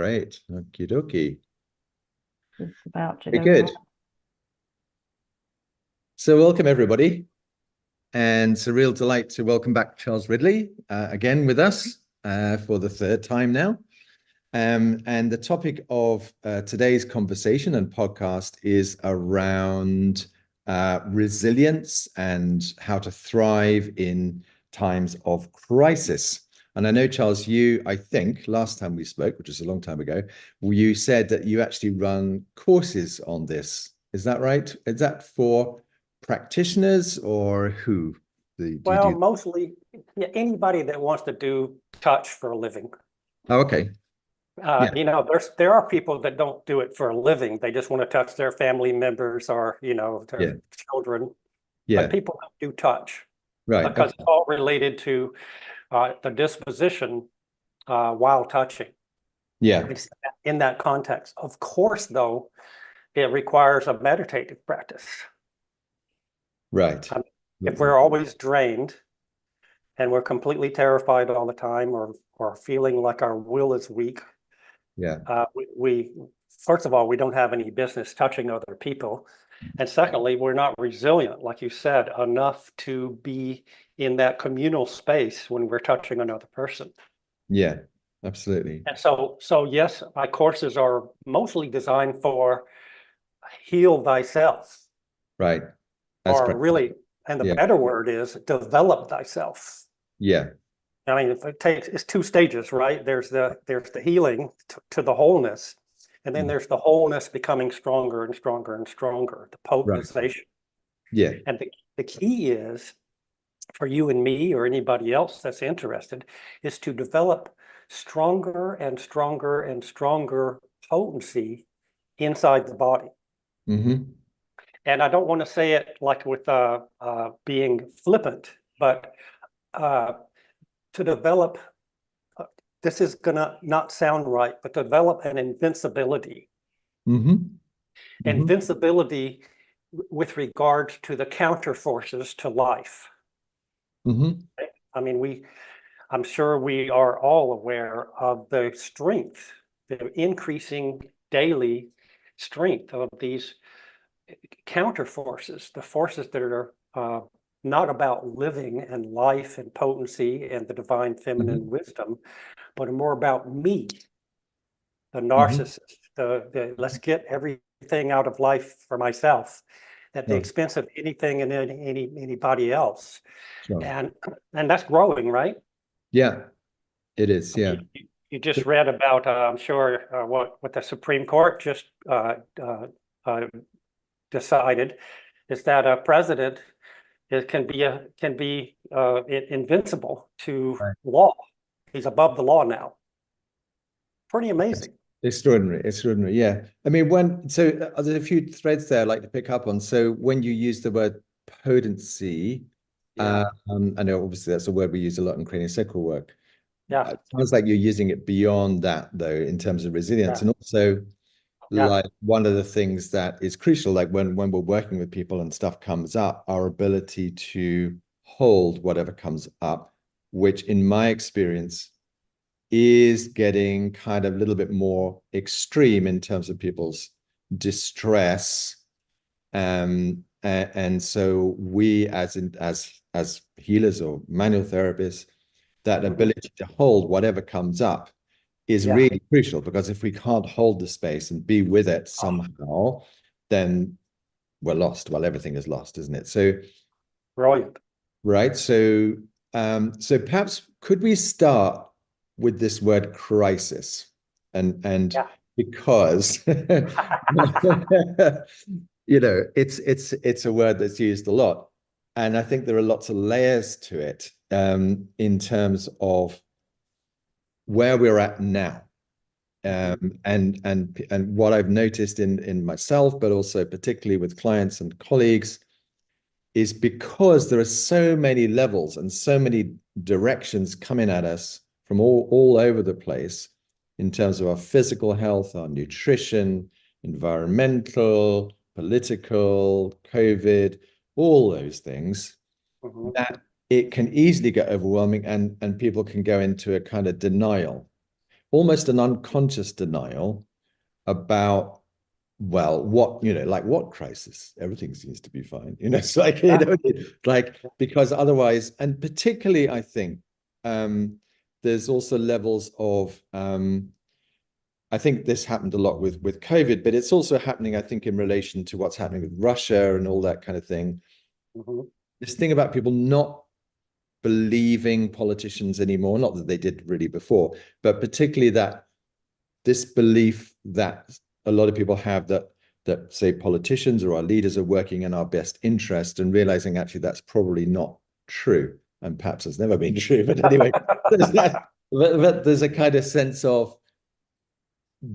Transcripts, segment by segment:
Great. Okie dokie. It's about to Very go live. good. So welcome everybody. And it's a real delight to welcome back Charles Ridley again with us for the third time now. And the topic of today's conversation and podcast is around resilience and how to thrive in times of crisis. And I know, Charles, I think last time we spoke, which was a long time ago, you said that you actually run courses on this. Is that right? Is that for practitioners or who do you Well, do? mostly anybody that wants to do touch for a living. Oh, okay. Yeah. There are people that don't do it for a living. They just want to touch their family members or, Yeah. their children. Yeah. But people don't do touch Right. because Okay. it's all related to the disposition while touching. Yeah. It's in that context. Of course, though, it requires a meditative practice. Right. If we're always drained and we're completely terrified all the time or feeling like our will is weak, Yeah. we first of all, we don't have any business touching other people. And secondly, we're not resilient, like you said, enough to be in that communal space when we're touching another person. Yeah. Absolutely. And so yes, my courses are mostly designed for heal thyself, Right. That's or correct. really, and the Yeah. better word is develop thyself. Yeah. I mean, if it's two stages, right? There's the healing to the wholeness, and then there's the wholeness becoming stronger and stronger and stronger, the Right. potentization. Yeah. And the key is for you and me or anybody else that's interested is to develop stronger and stronger and stronger potency inside the body. Mm-hmm. And I don't want to say it like with being flippant, but to develop, this is gonna not sound right, but develop an invincibility. Mm-hmm. Mm-hmm. Invincibility with regard to the counter forces to life. Mm-hmm. I mean, I'm sure we are all aware of the strength, the increasing daily strength of these counter forces, the forces that are not about living and life and potency and the divine feminine wisdom, but are more about me, the narcissist, the let's get everything out of life for myself at the Oh, expense of anything and anybody else. sure. And that's growing, right? Yeah, it is. Yeah. You just read about, I'm sure, what the Supreme Court just decided is that a president can be invincible to Right. law. He's above the law now. Pretty amazing. Extraordinary, extraordinary. Yeah. I mean, there's a few threads there I'd like to pick up on. So when you use the word potency, Yeah. I know obviously that's a word we use a lot in craniosacral work. Yeah. It sounds like you're using it beyond that, though, in terms of resilience. Yeah. And also, Yeah. like one of the things that is crucial, like when we're working with people and stuff comes up, our ability to hold whatever comes up, which in my experience is getting kind of a little bit more extreme in terms of people's distress. And so we as healers or manual therapists, that ability to hold whatever comes up is Yeah. really crucial, because if we can't hold the space and be with it somehow, then we're lost. Well, everything is lost, isn't it? So, Brilliant. right. So perhaps could we start with this word crisis? And Yeah. because it's a word that's used a lot. And I think there are lots of layers to it in terms of where we're at now. And what I've noticed in myself, but also particularly with clients and colleagues, is because there are so many levels and so many directions coming at us from all over the place in terms of our physical health, our nutrition, environmental, political, COVID, all those things, that it can easily get overwhelming, and people can go into a kind of denial. almost an unconscious denial about, well, what, like what crisis? Everything seems to be fine. It's like, like, because otherwise, and particularly, I think, there's also levels of, I think this happened a lot with COVID, but it's also happening, I think, in relation to what's happening with Russia and all that kind of thing. Mhm. This thing about people not believing politicians anymore, not that they did really before, but particularly that this belief that a lot of people have that say politicians or our leaders are working in our best interest, and realizing actually that's probably not true, and perhaps it's never been true. But anyway, but there's a kind of sense of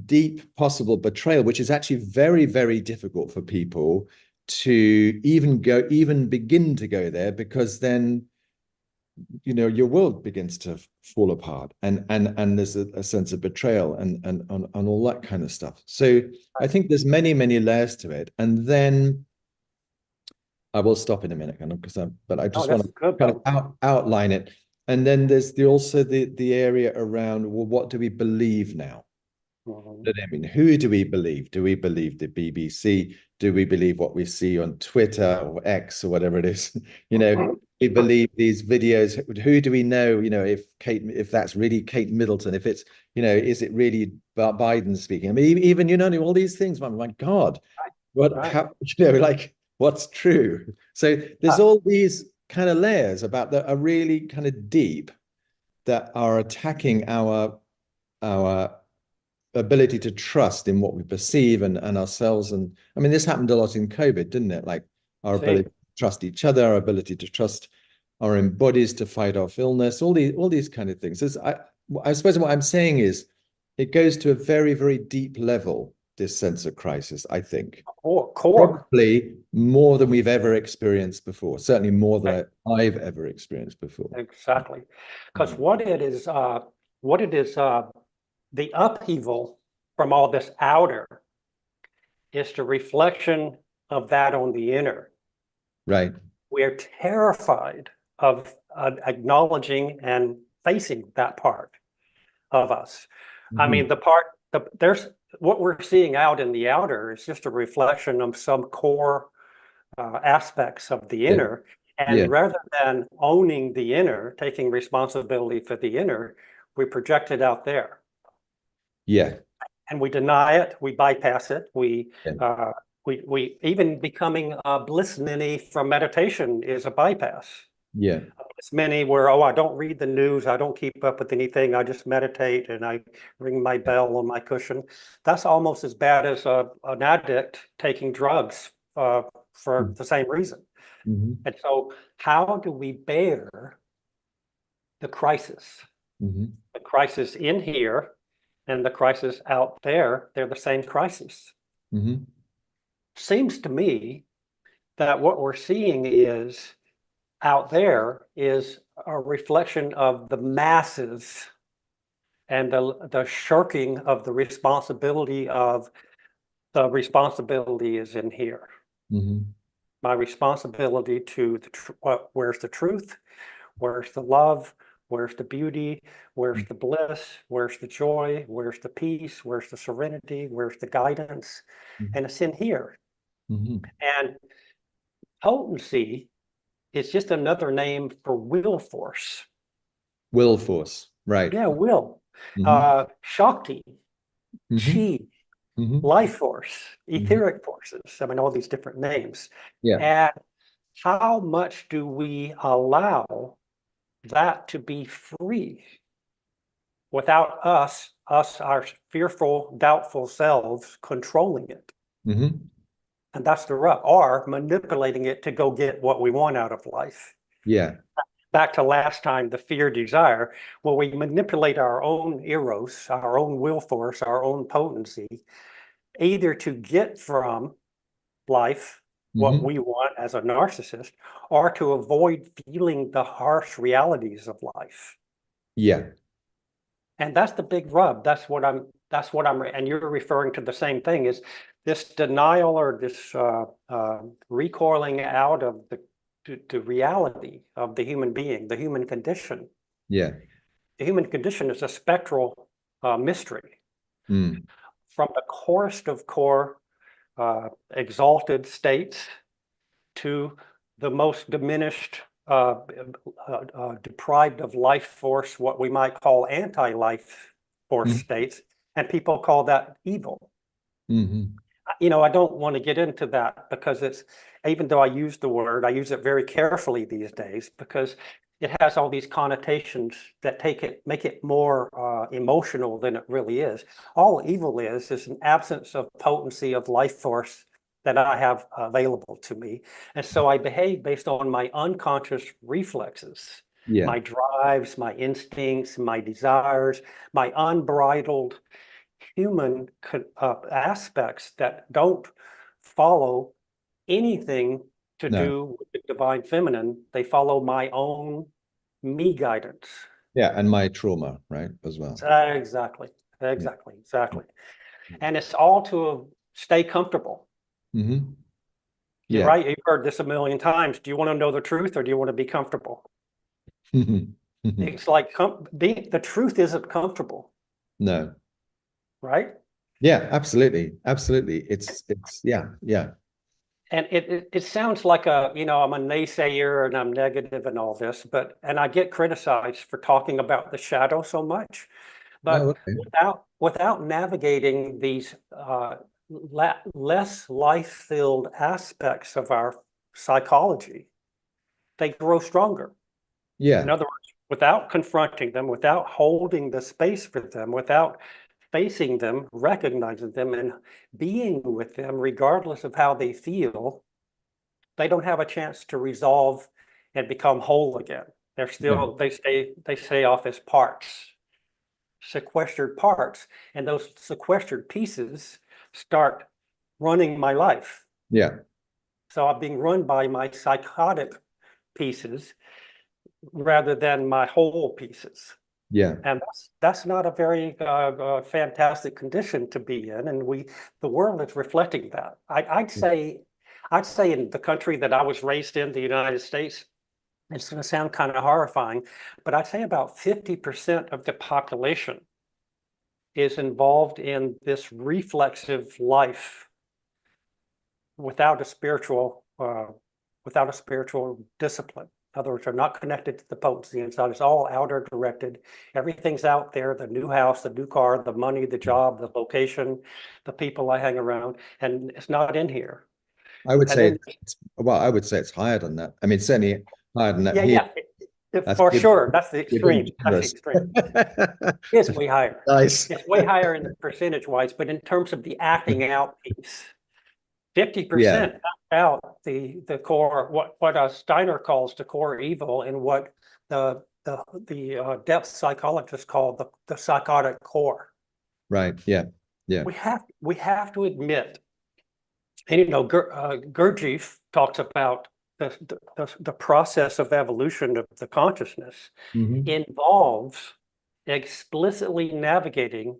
deep possible betrayal, which is actually very, very difficult for people to even begin to go there, because then your world begins to fall apart, and there's a sense of betrayal and all that kind of stuff. So I think there's many layers to it, and then I will stop in a minute, kind of, but I just want to Good, kind of outline it. And then there's also the area around, well, what do we believe now? Mhm. I mean, who do we believe? Do we believe the BBC? Do we believe what we see on Twitter or X or whatever it is? We believe these videos. Who do we know? If that's really Kate Middleton, if it's, is it really Biden speaking? I mean, even, all these things. My God, Right. how, like, what's true? So there's all these kind of layers about that are really kind of deep, that are attacking our ability to trust in what we perceive and ourselves. And I mean, this happened a lot in COVID, didn't it? Like our ability to trust each other, our ability to trust our own bodies to fight off illness, all these kind of things. I suppose what I'm saying is, it goes to a very, very deep level, this sense of crisis, I think. Core. Probably more than we've ever experienced before. Certainly more than I've ever experienced before. Exactly. Because what it is, the upheaval from all this outer is the reflection of that on the inner. Right. We're terrified of acknowledging and facing that part of us. I mean, there's what we're seeing out in the outer is just a reflection of some core aspects of the inner. And rather than owning the inner, taking responsibility for the inner, we project it out there. Yeah. And we deny it, we bypass it, we even becoming a bliss mini from meditation is a bypass. Yeah. Bliss mini where, I don't read the news, I don't keep up with anything, I just meditate and I ring my bell on my cushion. That's almost as bad as an addict taking drugs for the same reason. And so how do we bear the crisis? The crisis in here and the crisis out there, they're the same crisis. Seems to me that what we're seeing is out there is a reflection of the masses and the shirking of the responsibility is in here. My responsibility to where's the truth? Where's the love? Where's the beauty? Where's the bliss? Where's the joy? Where's the peace? Where's the serenity? Where's the guidance? And it's in here. And potency is just another name for will force. Will force, right. Yeah, will. Shakti, chi, life force, etheric forces. I mean, all these different names. Yeah. And how much do we allow that to be free without our fearful, doubtful selves controlling it? And that's the rub, or manipulating it to go get what we want out of life. Yeah. Back to last time, the fear, desire. Well, we manipulate our own eros, our own will force, our own potency, either to get from life what we want as a narcissist, or to avoid feeling the harsh realities of life. Yeah. And that's the big rub. That's what I'm, and you're referring to the same thing, is this denial or this recoiling out of the reality of the human being, the human condition. Yeah. The human condition is a spectral mystery. Mm. From the corest of core exalted states to the most diminished, deprived of life force, what we might call anti-life force states, and people call that evil. Mm-hmm. I don't want to get into that because even though I use the word, I use it very carefully these days because it has all these connotations that make it more emotional than it really is. All evil is an absence of potency of life force that I have available to me. And so I behave based on my unconscious reflexes, my drives, my instincts, my desires, my unbridled human aspects that don't follow anything to do with the divine feminine. They follow my own me guidance. Yeah, and my trauma, right, as well. Exactly. And it's all to stay comfortable. Mm-hmm. You're right. You've heard this a million times. Do you want to know the truth or do you want to be comfortable? It's like the truth isn't comfortable. No. Right? Yeah, absolutely. Absolutely. It's yeah. And it sounds like I'm a naysayer and I'm negative and all this, and I get criticized for talking about the shadow so much, but without navigating these less life-filled aspects of our psychology, they grow stronger. Yeah. In other words, without confronting them, without holding the space for them, without facing them, recognizing them, and being with them, regardless of how they feel, they don't have a chance to resolve and become whole again. They stay off as parts, sequestered parts, and those sequestered pieces start running my life. Yeah. So I'm being run by my psychotic pieces rather than my whole pieces. Yeah. And that's not a very fantastic condition to be in, and the world is reflecting that. I'd say in the country that I was raised in, the United States, it's going to sound kind of horrifying, but I'd say about 50% of the population is involved in this reflexive life without a spiritual discipline. In other words, they're not connected to the potency inside. It's all outer directed. Everything's out there, the new house, the new car, the money, the job, the location, the people I hang around, and it's not in here. I would say it's higher than that. I mean, certainly higher than that here. Yeah, for sure. That's the extreme. It's way higher. Nice. It's way higher in the percentage wise, but in terms of the acting out piece, 50% out the core, what Steiner calls the core evil, and what the depth psychologists call the psychotic core. Right. Yeah. Yeah. We have to admit, and Gurdjieff talks about the process of evolution of the consciousness involves explicitly navigating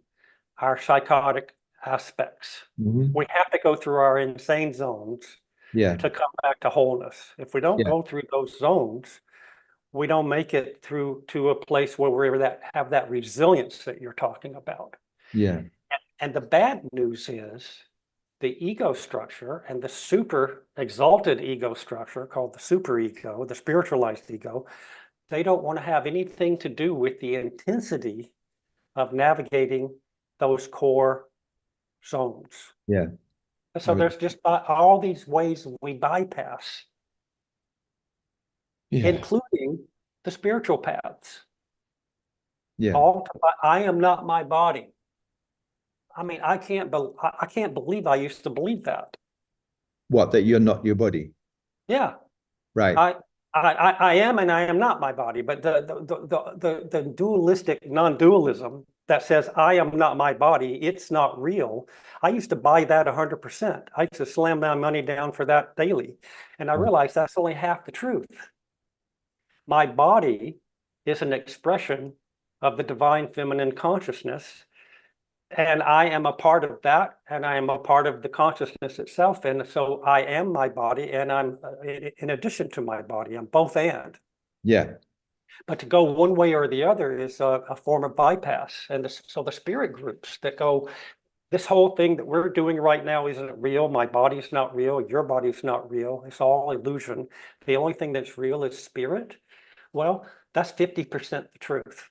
our psychotic aspects. We have to go through our insane zones to come back to wholeness. If we don't go through those zones, we don't make it through to a place where we have that resilience that you're talking about. Yeah. And the bad news is the ego structure and the super exalted ego structure called the super ego, the spiritualized ego, they don't want to have anything to do with the intensity of navigating those core zones. Yeah. So there's just all these ways we bypass, including the spiritual paths. Yeah. I am not my body. I mean, I can't believe I used to believe that. What, that you're not your body? Yeah. Right. I am and I am not my body, but the dualistic non-dualism that says I am not my body, it's not real. I used to buy that 100%. I used to slam my money down for that daily. And I realized that's only half the truth. My body is an expression of the divine feminine consciousness. And I am a part of that, and I am a part of the consciousness itself. And so I am my body, and I'm in addition to my body. I'm both and. Yeah. But to go one way or the other is a form of bypass. And so the spirit groups that go, this whole thing that we're doing right now isn't real. My body's not real. Your body's not real. It's all illusion. The only thing that's real is spirit. Well, that's 50% the truth.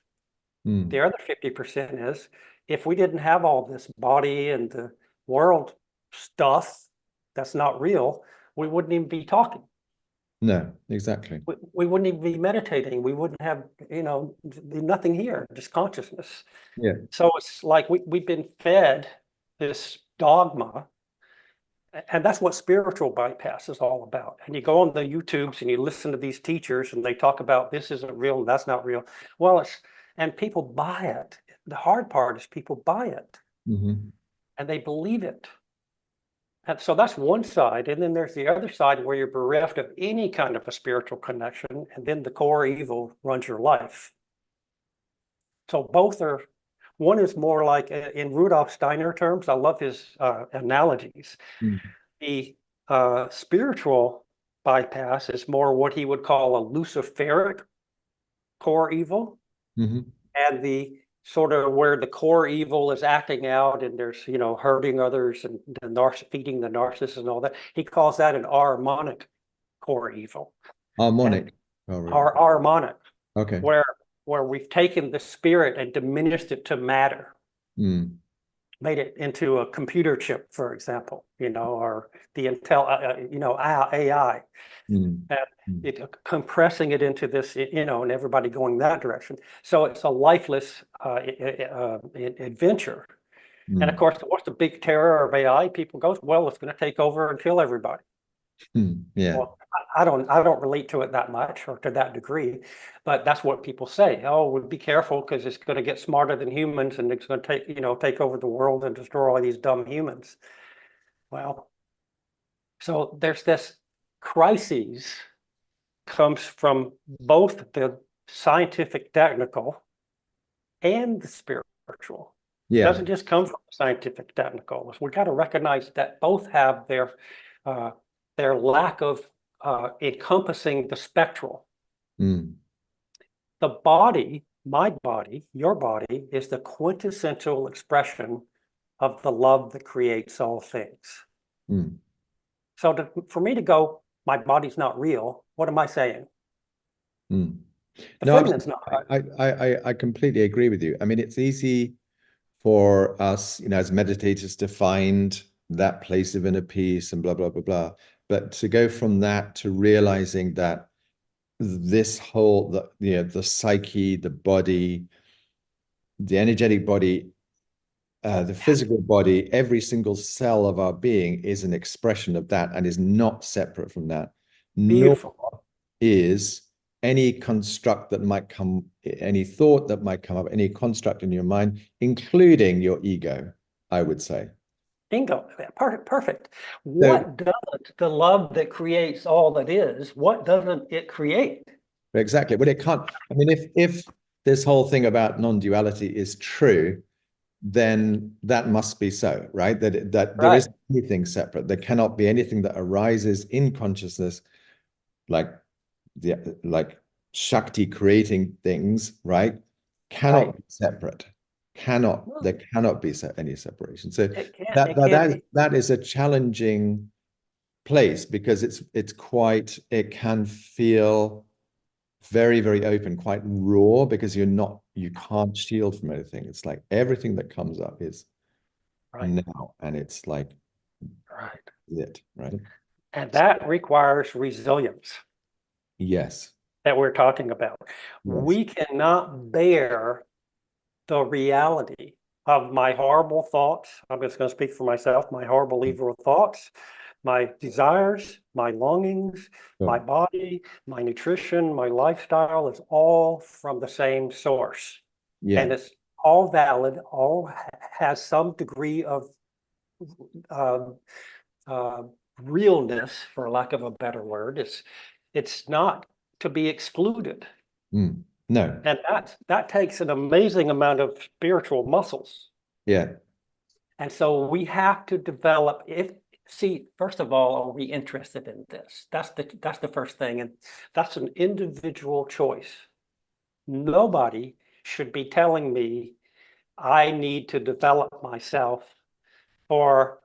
Mm. The other 50% is if we didn't have all this body and the world stuff that's not real, we wouldn't even be talking. No, exactly. We wouldn't even be meditating. We wouldn't have, be nothing here, just consciousness. Yeah. So it's like we've been fed this dogma, and that's what spiritual bypass is all about. And you go on the YouTubes and you listen to these teachers and they talk about this isn't real and that's not real. Well, and people buy it. The hard part is people buy it Mm-hmm. and they believe it. And so that's one side. And then there's the other side where you're bereft of any kind of a spiritual connection. And then the core evil runs your life. So both are, one is more like in Rudolf Steiner terms, I love his analogies. Mm. The spiritual bypass is more what he would call a luciferic core evil. Mm-hmm. And the sort of where the core evil is acting out and there's, hurting others and feeding the narcissist and all that. He calls that an harmonic core evil. Harmonic. Oh, really? Harmonic, Okay. where we've taken the spirit and diminished it to matter. Mm. Made it into a computer chip, for example, or the Intel, AI. Mm. And compressing it into this, and everybody going that direction. So it's a lifeless adventure. Mm. And of course, what's the big terror of AI? People go, well, it's going to take over and kill everybody. Mm. Yeah. Well, I don't relate to it that much or to that degree, but that's what people say. Oh, we'll be careful because it's going to get smarter than humans and it's going to take over the world and destroy all these dumb humans. Well, so there's this crises comes from both the scientific technical and the spiritual. It Yeah. doesn't just come from scientific technical. We got to recognize that both have their lack of encompassing the spectral. Mm. The body, my body, your body, is the quintessential expression of the love that creates all things. Mm. So for me to go, my body's not real, what am I saying? Mm. The No, feminine is not real. I completely agree with you. I mean, it's easy for us, as meditators to find that place of inner peace and blah, blah, blah, blah. But to go from that to realizing that this whole, the psyche, the body, the energetic body, the physical body, every single cell of our being is an expression of that and is not separate from that. Nor Beautiful. is any construct that might come, any thought that might come up, any construct in your mind, including your ego, I would say. Bingo. Perfect. So, What doesn't the love that creates all that is, what doesn't it create? exactly. But it can't, I mean, if this whole thing about non-duality is true, then that must be so, right? That there Right. isn't anything separate. There cannot be anything that arises in consciousness like Shakti creating things, right? Cannot Right. be separate. There cannot be any separation. So It can't be. that is a challenging place because it can feel very, very open, quite raw because you can't shield from anything. It's like everything that comes up is Right. now, and it's like Right. it, right? And that requires resilience Yes. that we're talking about. Yes. We cannot bear the reality of my horrible thoughts. I'm just going to speak for myself, my horrible evil thoughts, my desires, my longings, my body, my nutrition, my lifestyle is all from the same source. Yeah. And it's all valid, all has some degree of realness, for lack of a better word. It's not to be excluded. Mm. No. And that takes an amazing amount of spiritual muscles. Yeah. And so we have to develop first of all, are we interested in this? That's the first thing. And that's an individual choice. nobody should be telling me I need to develop myself for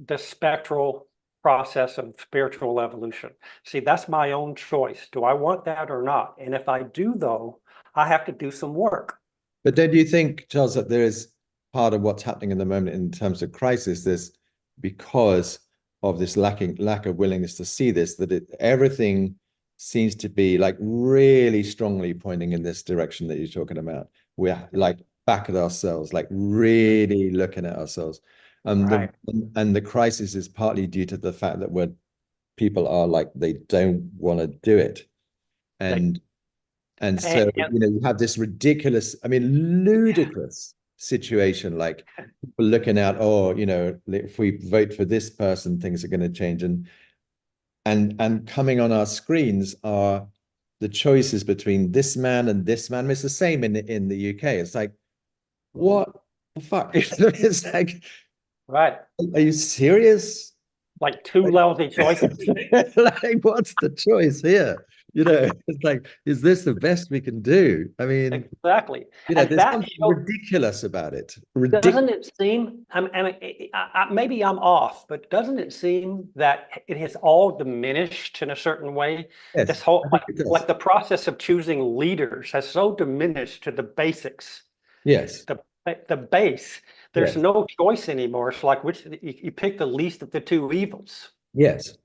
the spectral process of spiritual evolution. See, that's my own choice. Do I want that or not? And if I do, though, I have to do some work. But then do you think, Charles, that there is part of what's happening in the moment in terms of crisis, this because of this lack of willingness to see this, that everything seems to be like really strongly pointing in this direction that you're talking about. We're like back at ourselves, like really looking at ourselves. Right. And the crisis is partly due to the fact that people are like, they don't want to do it. And so, you have this ridiculous, I mean, ludicrous situation, like people looking at, oh, if we vote for this person, things are going to change. And coming on our screens are the choices between this man and this man. It's the same in the UK. It's like, what the fuck? It's like, Right. are you serious? Like two lousy choices. Like, what's the choice here? It's like, is this the best we can do? I mean, exactly. And there's that something ridiculous about it. doesn't it seem, maybe I'm off, but doesn't it seem that it has all diminished in a certain way? Yes, This whole, I think it does. like the process of choosing leaders has so diminished to the basics. Yes. The base. There's Yes. no choice anymore. It's like you pick the least of the two evils. Yes.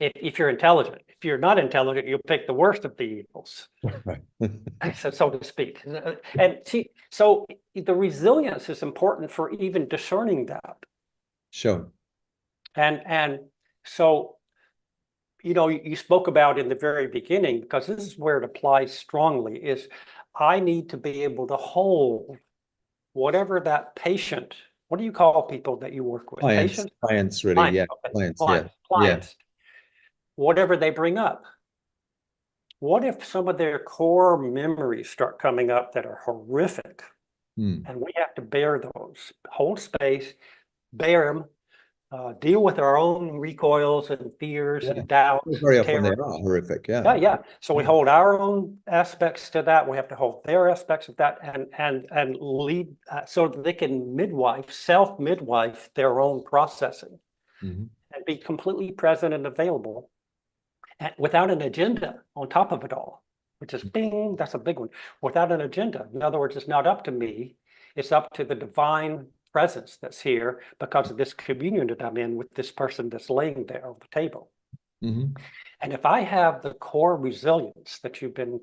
If you're intelligent. If you're not intelligent, you'll pick the worst of the evils. Right. so to speak. And see, so the resilience is important for even discerning that. Sure. And so, you spoke about in the very beginning, because this is where it applies strongly, is I need to be able to hold whatever that patient, what do you call people that you work with? Clients, really, Clients, yeah. okay. Clients, Clients, whatever they bring up. What if some of their core memories start coming up that are horrific? And we have to bear those, hold space, bear them, deal with our own recoils and fears and doubts. Very often they are horrific, Yeah. So we hold our own aspects to that. We have to hold their aspects of that and lead so that they can self-midwife their own processing and be completely present and available without an agenda on top of it all, which is bing, that's a big one. Without an agenda. In other words, it's not up to me. It's up to the divine presence that's here because of this communion that I'm in with this person that's laying there on the table. And if I have the core resilience that you've been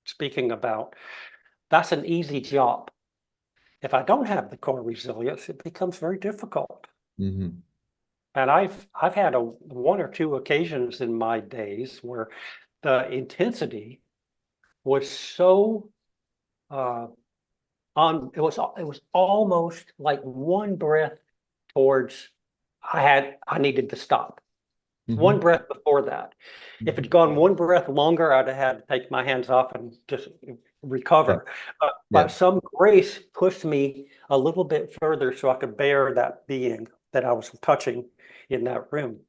speaking about, that's an easy job. If I don't have the core resilience, it becomes very difficult. And I've had one or two occasions in my days where the intensity was so it was almost like one breath towards I needed to stop. One breath before that. If it'd gone one breath longer, I'd have had to take my hands off and just recover. But some grace pushed me a little bit further so I could bear that being that I was touching in that room.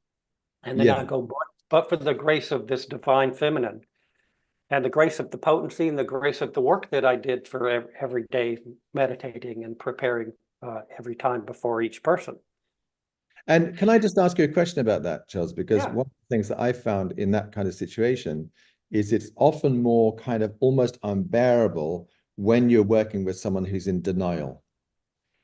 And then I go, but for the grace of this divine feminine and the grace of the potency and the grace of the work that I did for every day, meditating and preparing every time before each person. And can I just ask you a question about that, Charles? Because one of the things that I found in that kind of situation is it's often more kind of almost unbearable when you're working with someone who's in denial,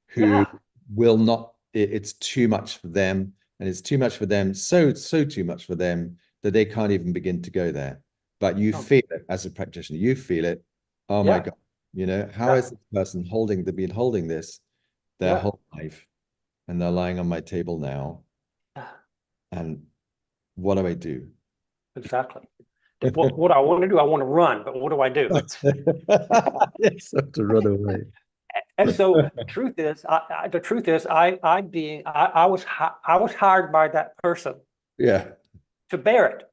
who will not, it's too much for them, and it's too much for them, so too much for them that they can't even begin to go there. But you feel it as a practitioner, you feel it. Oh my God, how is this person been holding this their whole life? And they're lying on my table now. And what do I do? Exactly. What I want to do, I want to run, but what do I do? Yes, I have to run away. And so the truth is, I was hired by that person. To bear it.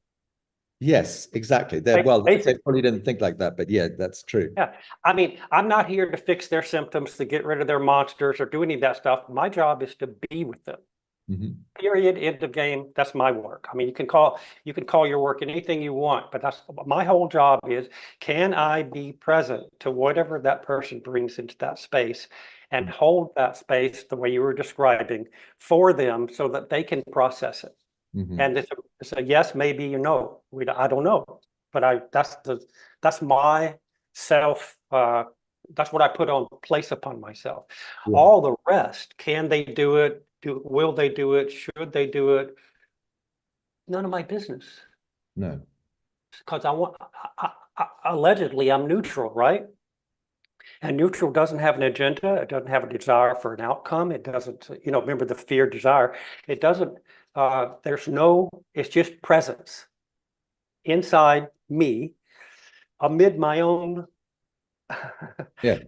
Yes, exactly. They probably didn't think like that, but yeah, that's true. Yeah. I mean, I'm not here to fix their symptoms, to get rid of their monsters or do any of that stuff. My job is to be with them. Mhm. Period, end of game. That's my work. I mean, you can call your work anything you want, but that's my whole job is, can I be present to whatever that person brings into that space and hold that space the way you were describing for them so that they can process it. Mhm. And it's a yes, maybe, you know, I don't know, but that's my self, that's what I put on place upon myself. Yeah. All the rest, can they do it? Will they do it? Should they do it? None of my business. No. Because allegedly I'm neutral, right? And neutral doesn't have an agenda. It doesn't have a desire for an outcome. It doesn't, remember the fear, desire. It doesn't, it's just presence inside me amid my own Yeah.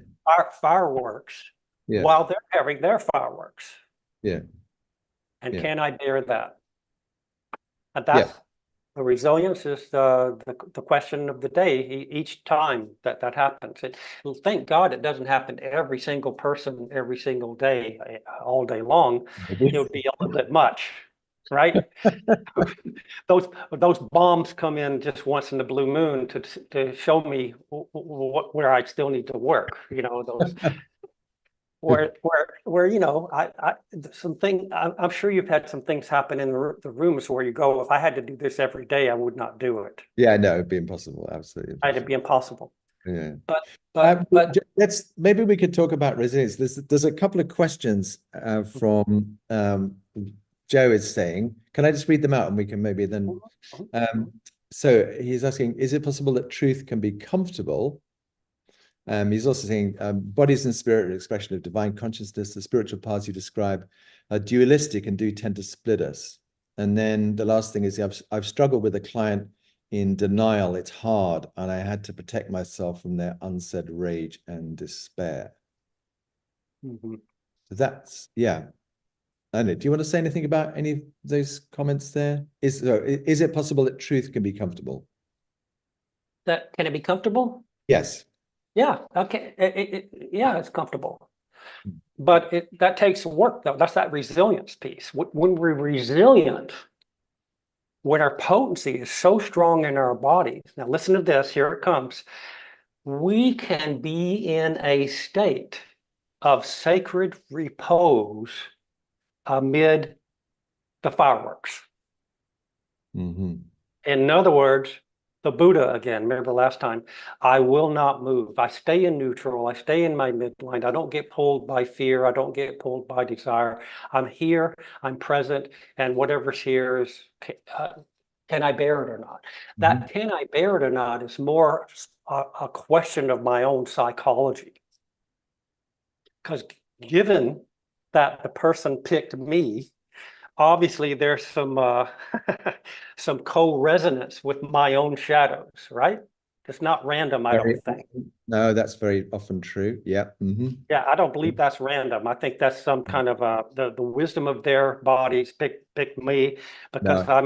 fireworks Yeah. while they're having their fireworks. Yeah. And Yeah. can I bear that? And Yeah. that's the resilience is the question of the day each time that happens. Thank God it doesn't happen to every single person every single day, all day long. It would be a little bit much, right? Those bombs come in just once in the blue moon to show me where I still need to work. Those where I'm sure you've had some things happen in the rooms where you go, if I had to do this every day, I would not do it. Yeah, no, it'd be impossible. Absolutely It'd be impossible. Yeah. But Let's maybe we could talk about resilience. There's a couple of questions from Joe is saying. Can I just read them out and we can maybe then so he's asking, is it possible that truth can be comfortable? He's also saying bodies and spirit are an expression of divine consciousness. The spiritual paths you describe are dualistic and do tend to split us. And then the last thing is I've struggled with a client in denial. It's hard, and I had to protect myself from their unsaid rage and despair. So that's, yeah. I don't know. Do you want to say anything about any of those comments there? Is it possible that truth can be comfortable? can it be comfortable? Yes. Yeah. Okay. Yeah, it's comfortable. But that takes work, though. That's that resilience piece. When we're resilient, when our potency is so strong in our bodies, now listen to this, here it comes. We can be in a state of sacred repose amid the fireworks. In other words, the Buddha again, remember last time, I will not move. I stay in neutral. I stay in my midline. I don't get pulled by fear. I don't get pulled by desire. I'm here. I'm present. And whatever's here is, can I bear it or not? That can I bear it or not is more a question of my own psychology. Because given that the person picked me, obviously there's some some co-resonance with my own shadows, right? It's not random, I don't think. No, that's very often true. Yeah. Yeah, I don't believe that's random. I think that's some kind of the wisdom of their bodies pick me because No. I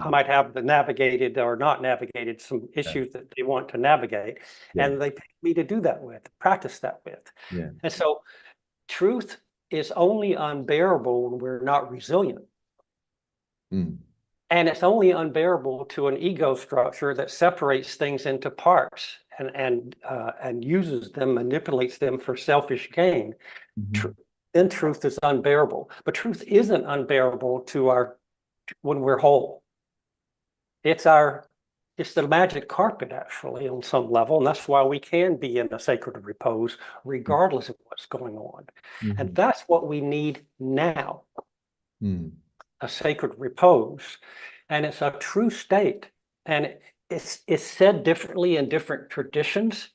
might have navigated or not navigated some issues that they want to navigate, and they pick me to do that with, practice that with. Yeah. And so truth is only unbearable when we're not resilient. And it's only unbearable to an ego structure that separates things into parts and uses them, manipulates them for selfish gain. Then truth is unbearable. But truth isn't unbearable when we're whole. It's the magic carpet, actually, on some level, and that's why we can be in a sacred repose regardless of what's going on. And that's what we need now. A sacred repose, and it's a true state, and it's said differently in different traditions.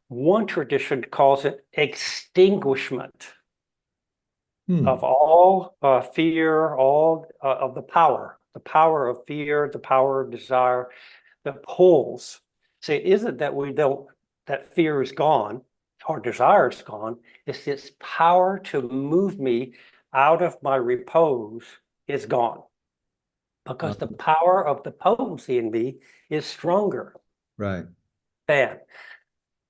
One tradition calls it extinguishment of all fear, all of the power of fear, the power of desire, the pulls. See, it isn't that fear is gone or desire is gone. It's this power to move me out of my repose is gone because the power of the potency in me is stronger. Right. Than.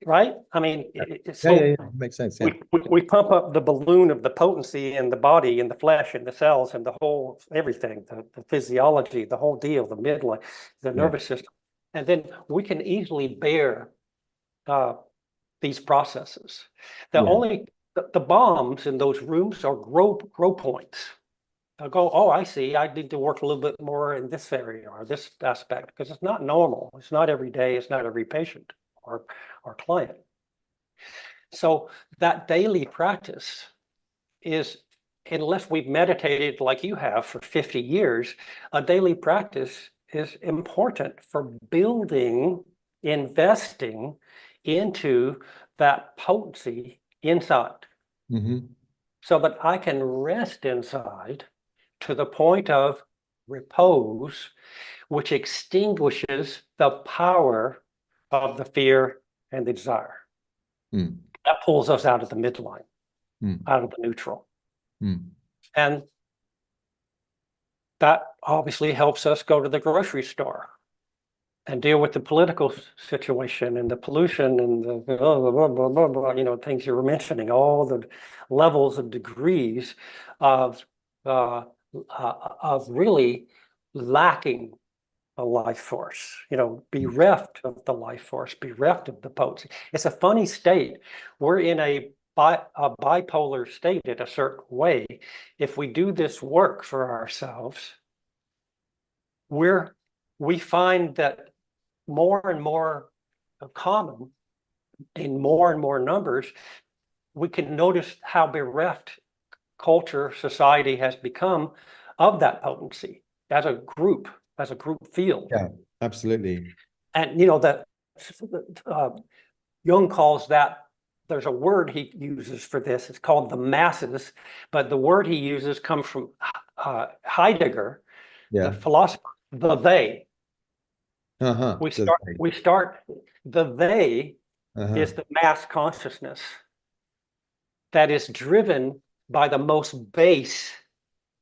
right? I mean, so makes sense. Yeah. we pump up the balloon of the potency in the body, in the flesh, in the cells, and the whole everything, the physiology, the whole deal, the midline, the nervous system, and then we can easily bear these processes. The bombs in those rooms are grow points. I'll go, oh, I see. I need to work a little bit more in this area or this aspect because it's not normal. It's not every day. It's not every patient or client. So that daily practice is, unless we've meditated like you have for 50 years, a daily practice is important for building, investing into that potency inside. So that I can rest inside to the point of repose, which extinguishes the power of the fear and the desire. That pulls us out of the midline, out of the neutral. And that obviously helps us go to the grocery store and deal with the political situation and the pollution and the blah, blah, blah, things you were mentioning, all the levels and degrees of really lacking a life force, bereft of the life force, bereft of the potency. It's a funny state. We're in a bipolar state in a certain way. If we do this work for ourselves, we find that more and more common in more and more numbers, we can notice how bereft culture, society has become of that potency as a group field. Yeah, absolutely. And that Jung calls that, there's a word he uses for this, it's called the masses, but the word he uses comes from Heidegger, the philosopher, the they. We start the they is the mass consciousness that is driven by the most base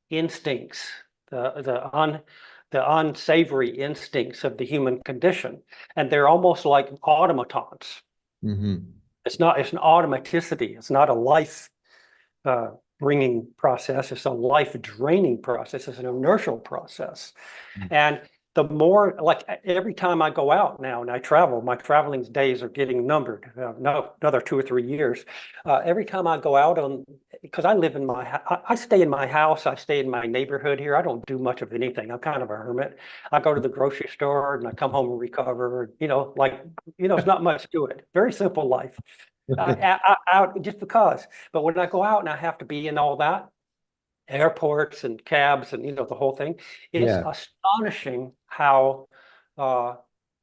instincts, the unsavory instincts of the human condition, and they're almost like automatons. It's an automaticity. It's not a life bringing process. It's a life draining process. It's an inertial process, and the more, like, every time I go out now and I travel, my traveling days are getting numbered. Another 2 or 3 years. Every time I go out because I live in I stay in my house. I stay in my neighborhood here. I don't do much of anything. I'm kind of a hermit. I go to the grocery store and I come home and recover. It's not much to it. Very simple life. Out just because. But when I go out and I have to be in all that, airports and cabs and the whole thing, it's astonishing how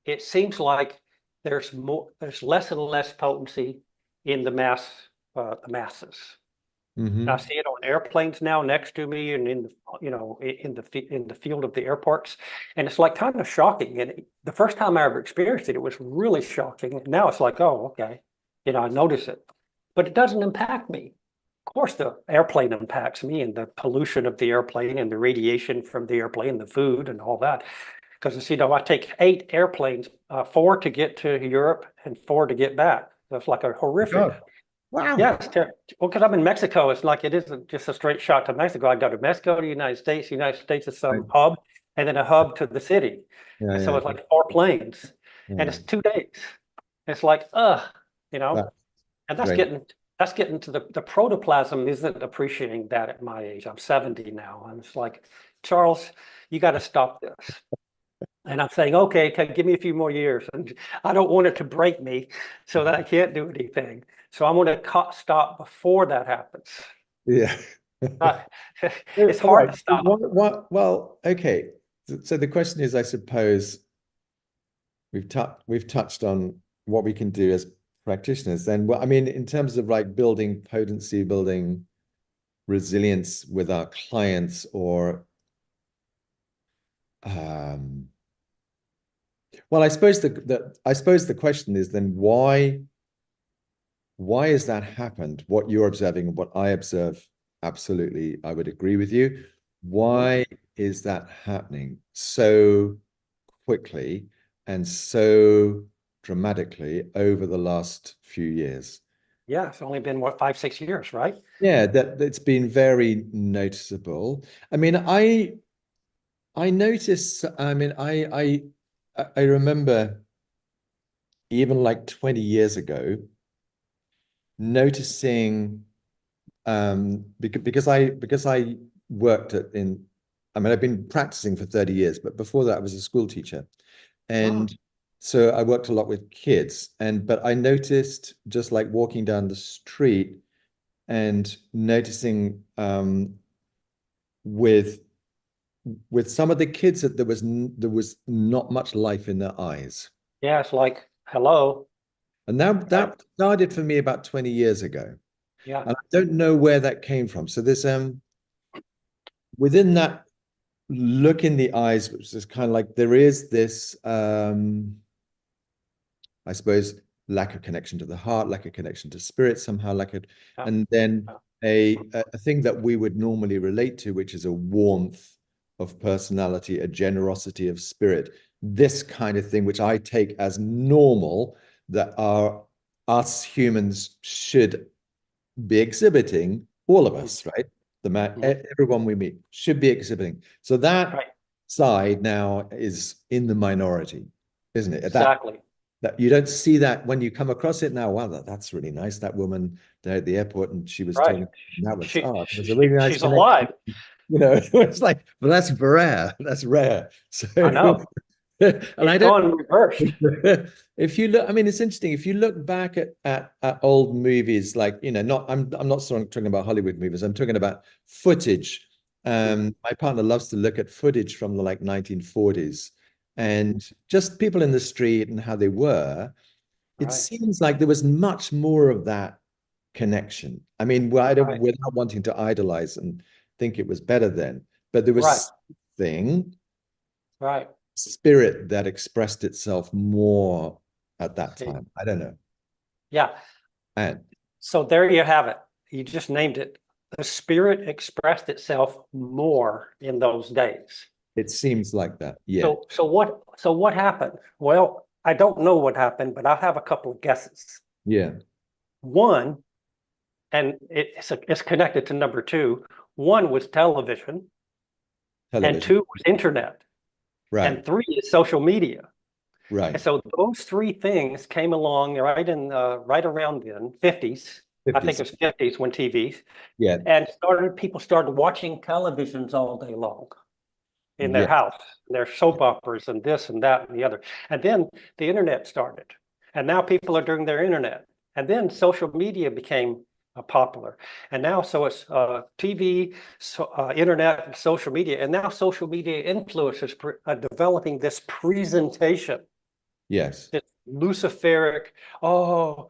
it seems like there's less and less potency in the masses. I see it on airplanes now next to me and in the field of the airports, and it's like kind of shocking. And the first time I ever experienced it, it was really shocking. Now it's like, oh, okay, I notice it, but it doesn't impact me. Of course, the airplane impacts me and the pollution of the airplane and the radiation from the airplane, the food and all that. Because, I take 8 airplanes, 4 to get to Europe and 4 to get back. So it's like a horrific. Oh, wow. Yeah, it's terrible. Well, because I'm in Mexico, it's like it isn't just a straight shot to Mexico. I go to Mexico, to the United States. The United States is some hub, and then a hub to the city. So it's like 4 planes, and it's 2 days. It's like, and that's getting to the protoplasm isn't appreciating that at my age. I'm 70 now. And it's like, Charles, you got to stop this. And I'm saying, okay, give me a few more years. And I don't want it to break me so that I can't do anything. So I'm going to stop before that happens. Yeah. It's hard to stop. Well, okay. So the question is, I suppose we've touched on what we can do as practitioners. Then, well, I mean, in terms of like building potency, building resilience with our clients, or well, I suppose the question is then why has that happened? What you're observing and what I observe, absolutely, I would agree with you. Why is that happening so quickly and so dramatically over the last few years. Yeah, it's only been what, 5, 6 years, right? Yeah, that's been very noticeable. I mean, I notice, I mean, I remember even like 20 years ago noticing because I worked I mean, I've been practicing for 30 years, but before that I was a school teacher. Oh, And so I worked a lot with kids, but I noticed, just like walking down the street and noticing with some of the kids that there was not much life in their eyes. yeah, it's like, hello. And now Right. that started for me about 20 years ago. Yeah, And I don't know where that came from. So there's within that look in the eyes, which is kind of like there is this I suppose, lack of connection to the heart, lack of connection to spirit, somehow yeah, and then yeah. a thing that we would normally relate to, which is a warmth of personality, a generosity of spirit, this kind of thing, which I take as normal, that us humans should be exhibiting, all of us, right? Everyone we meet should be exhibiting. So that Right, side now is in the minority, isn't it? exactly. That you don't see that when you come across it now. Wow, that's really nice. That woman there at the airport, and she was Right. talking. That was that was a She really nice she's connection. alive. It's like, well, that's rare. That's rare. So, I know. and It's I don't. gone reversed. If you look, I mean, it's interesting. If you look back at old movies, like not, I'm not talking about Hollywood movies. I'm talking about footage. My partner loves to look at footage from the like 1940s, and just people in the street and how they were. It Right, seems like there was much more of that connection. I mean, well, right, without wanting to idolize and think it was better then, but there right, was something right. spirit that expressed itself more at that See, time. I don't know. yeah. And So there you have it. You just named it. The spirit expressed itself more in those days. it seems like that. Yeah. So what happened? Well, I don't know what happened, but I have a couple of guesses. Yeah. One, and it's connected to number two. One was television, and Television. two was internet, Right. and three is social media. And Right. so those three things came along right around then, 50s. I think 50s. it was 50s when TVs, Yeah. and people started watching televisions all day long in their Yeah. house, their soap operas and this and that and the other. And then the internet started, and now people are doing their internet. And then social media became popular. And now so it's TV, internet, and social media. And now social media influencers developing this presentation, Yes. this Luciferic, oh,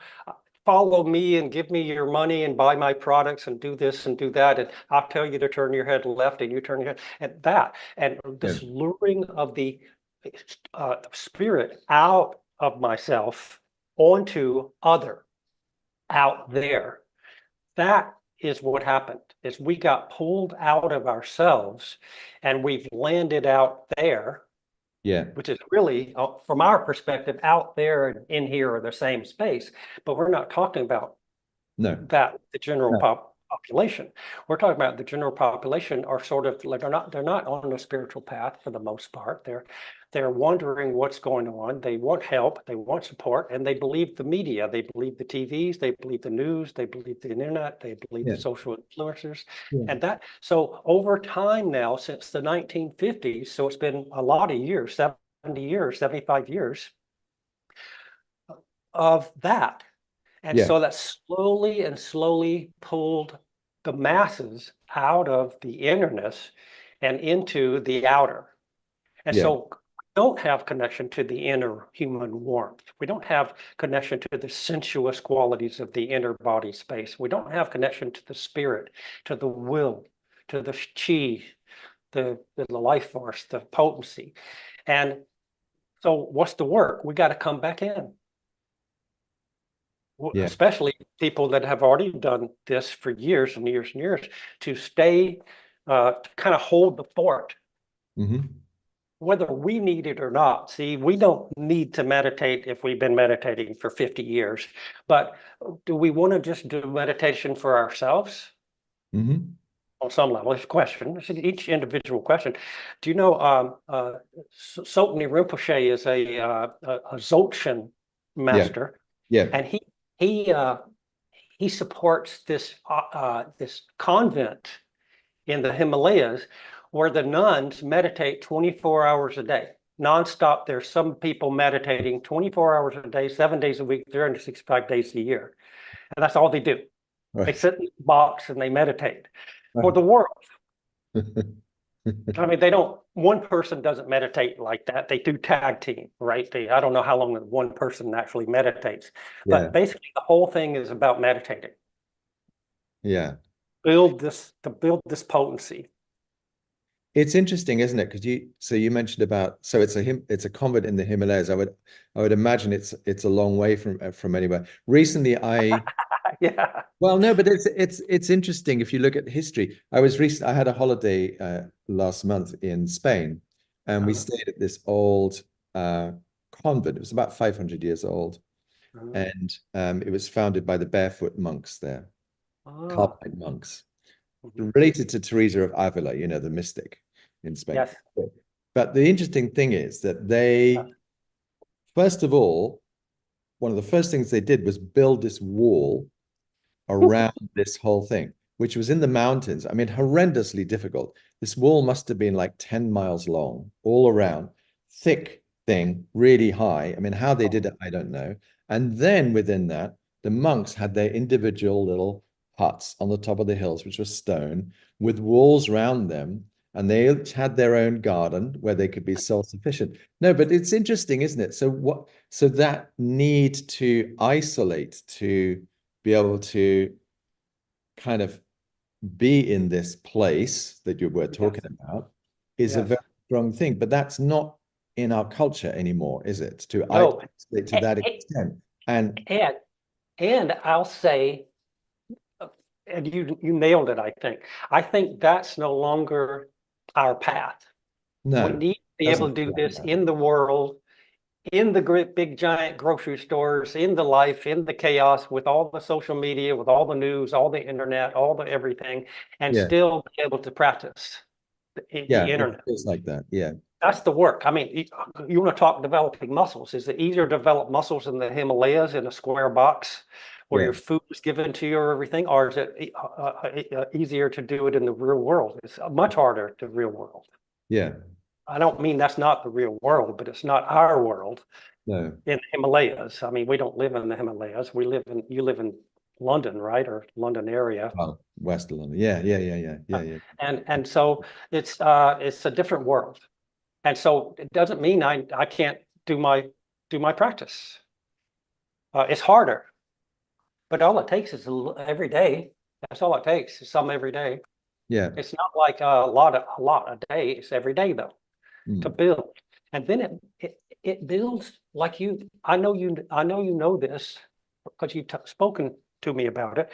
follow me and give me your money and buy my products and do this and do that. And I'll tell you to turn your head left and you turn your head and that. And Yeah. this luring of the spirit out of myself onto other out there. That is what happened is we got pulled out of ourselves and we've landed out there, Yeah. which is really, from our perspective, out there and in here are the same space, but we're not talking about No. that the general No. population. We're talking about the general population are sort of like they're not on a spiritual path for the most part. They're wondering what's going on. They want help, they want support, and they believe the media, they believe the TVs, they believe the news, they believe the internet, they believe Yeah. the social influencers. Yeah. And that so over time now, since the 1950s, so it's been a lot of years, 70 years, 75 years of that. And Yeah. so that slowly and slowly pulled the masses out of the innerness and into the outer. And Yeah. so we don't have connection to the inner human warmth. We don't have connection to the sensuous qualities of the inner body space. We don't have connection to the spirit, to the will, to the chi, the life force, the potency. And so what's the work? We got to come back in. Yeah. Especially people that have already done this for years and years and years, to stay, to kind of hold the fort Mm-hmm. whether we need it or not. See, we don't need to meditate if we've been meditating for 50 years, but do we want to just do meditation for ourselves? Hmm. On some level, it's a question. It's each individual question. Do you know Tsoknyi Rinpoche is a Dzogchen Yeah. master, Yeah. and he he supports this convent in the Himalayas where the nuns meditate 24 hours a day, nonstop. There's some people meditating 24 hours a day, 7 days a week, 365 days a year, and that's all they do. They Right. sit in the box and they meditate for Right. the world. I mean, they don't, one person doesn't meditate like that. They do tag team, right? I don't know how long one person actually meditates, Yeah. but basically the whole thing is about meditating. Yeah. To build this potency. It's interesting, isn't it? Because you mentioned about, so it's a convent in the Himalayas. I would imagine it's a long way from anywhere. Recently, Yeah. well, no, but it's interesting if you look at history. I had a holiday last month in Spain, and we stayed at this old convent. It was about 500 years old, and it was founded by the barefoot monks there, Oh. Carmelite monks, Mhm. related to Teresa of Avila, the mystic in Spain. Yes. But the interesting thing is that first of all, one of the first things they did was build this wall around this whole thing, which was in the mountains. I mean, horrendously difficult. This wall must have been like 10 miles long, all around, thick thing, really high. I mean, how they did it, I don't know. And then within that, the monks had their individual little huts on the top of the hills, which were stone, with walls around them. And they each had their own garden where they could be self-sufficient. No, but it's interesting, isn't it? So that need to isolate, to be able to kind of be in this place that you were talking about is a Yes. very strong thing. But that's not in our culture anymore, is it? To No. isolate to that extent. And And I'll say, and you nailed it, I think. I think that's no longer our path. We no, need to be able doesn't to do feel like this that. in the world, in the great big giant grocery stores, in the life, in the chaos, with all the social media, with all the news, all the internet, all the everything, and Yeah, still be able to practice the yeah, it internet. feels like that. Yeah, That's the work. I mean, you want to talk developing muscles. Is it easier to develop muscles in the Himalayas in a square box where yeah, your food is given to you or everything? Or is it easier to do it in the real world? It's much harder to real world. yeah. I don't mean that's not the real world, but it's not our world No, in the Himalayas. I mean, we don't live in the Himalayas. You live in London, right? Or London area. well, West London. Yeah, yeah, yeah, yeah, yeah, yeah. And so it's a different world. And so it doesn't mean I can't do my practice. It's harder, but all it takes is every day. That's all it takes is some every day. Yeah. It's not like a lot a day. It's every day though to Mm. build, and then it builds like you. I know you know this because you've spoken to me about it.